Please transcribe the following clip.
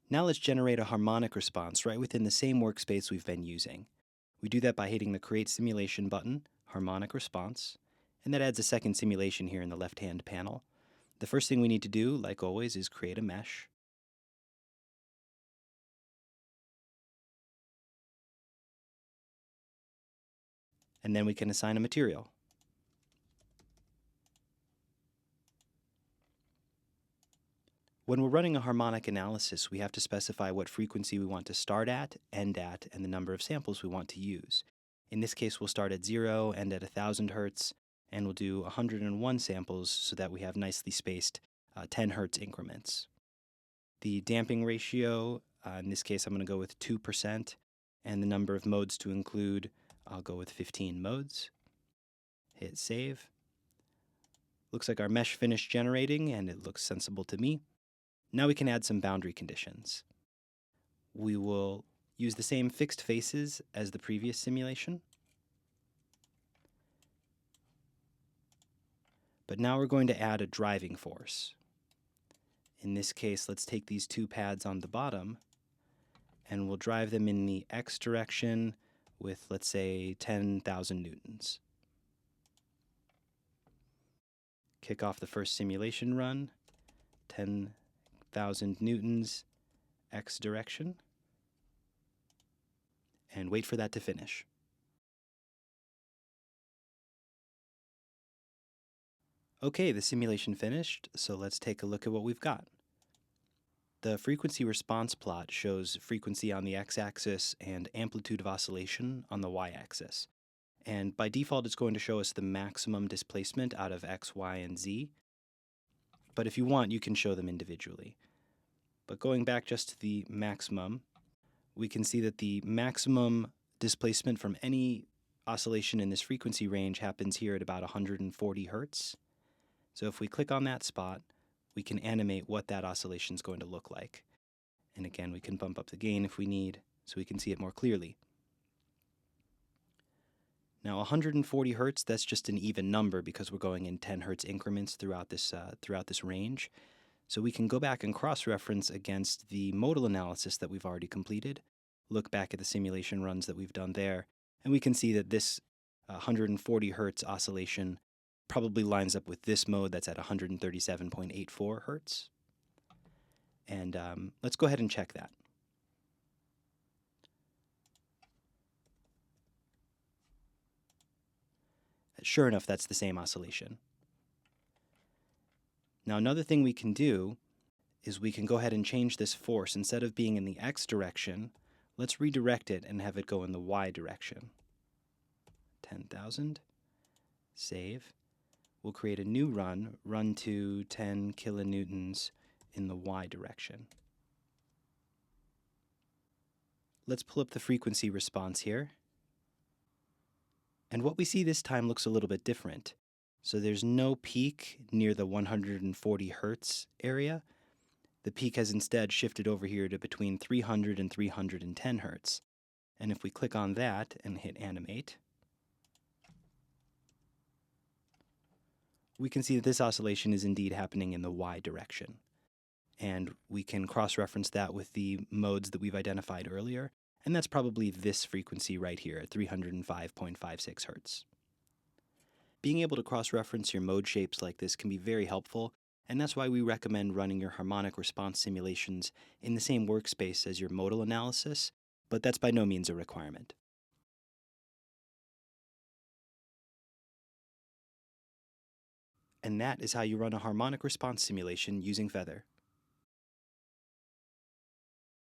Now let's generate a harmonic response right within the same workspace we've been using. We do that by hitting the Create Simulation button, Harmonic Response, and that adds a second simulation here in the left-hand panel. The first thing we need to do, like always, is create a mesh. And then we can assign a material. When we're running a harmonic analysis, we have to specify what frequency we want to start at, end at, and the number of samples we want to use. In this case, we'll start at 0, end at 1000 Hertz, and we'll do 101 samples so that we have nicely spaced 10 Hertz increments. The damping ratio, in this case I'm going to go with 2%, and the number of modes to include, I'll go with 15 modes. Hit save. Looks like our mesh finished generating, and it looks sensible to me. Now we can add some boundary conditions. We will use the same fixed faces as the previous simulation. But now we're going to add a driving force. In this case, let's take these two pads on the bottom, and we'll drive them in the x direction with, let's say, 10,000 newtons. Kick off the first simulation run, 10,000 newtons, x direction, and wait for that to finish. Okay, the simulation finished, so let's take a look at what we've got. The frequency response plot shows frequency on the x-axis and amplitude of oscillation on the y-axis. And by default, it's going to show us the maximum displacement out of x, y, and z. But if you want, you can show them individually. But going back just to the maximum, we can see that the maximum displacement from any oscillation in this frequency range happens here at about 140 Hertz. So if we click on that spot, we can animate what that oscillation is going to look like. And again, we can bump up the gain if we need, so we can see it more clearly. Now 140 Hertz, that's just an even number because we're going in 10 Hertz increments throughout this range. So we can go back and cross-reference against the modal analysis that we've already completed, look back at the simulation runs that we've done there, and we can see that this 140 Hertz oscillation probably lines up with this mode that's at 137.84 Hertz. And let's go ahead and check that. Sure enough, that's the same oscillation. Now another thing we can do is we can go ahead and change this force. Instead of being in the x direction, let's redirect it and have it go in the y direction. 10,000, save. We'll create a new run to 10 kilonewtons in the y direction. Let's pull up the frequency response here. And what we see this time looks a little bit different. So there's no peak near the 140 Hertz area. The peak has instead shifted over here to between 300 and 310 Hertz. And if we click on that and hit animate, we can see that this oscillation is indeed happening in the y direction. And we can cross-reference that with the modes that we've identified earlier, and that's probably this frequency right here at 305.56 Hertz. Being able to cross-reference your mode shapes like this can be very helpful, and that's why we recommend running your harmonic response simulations in the same workspace as your modal analysis, but that's by no means a requirement. And that is how you run a harmonic response simulation using Feather.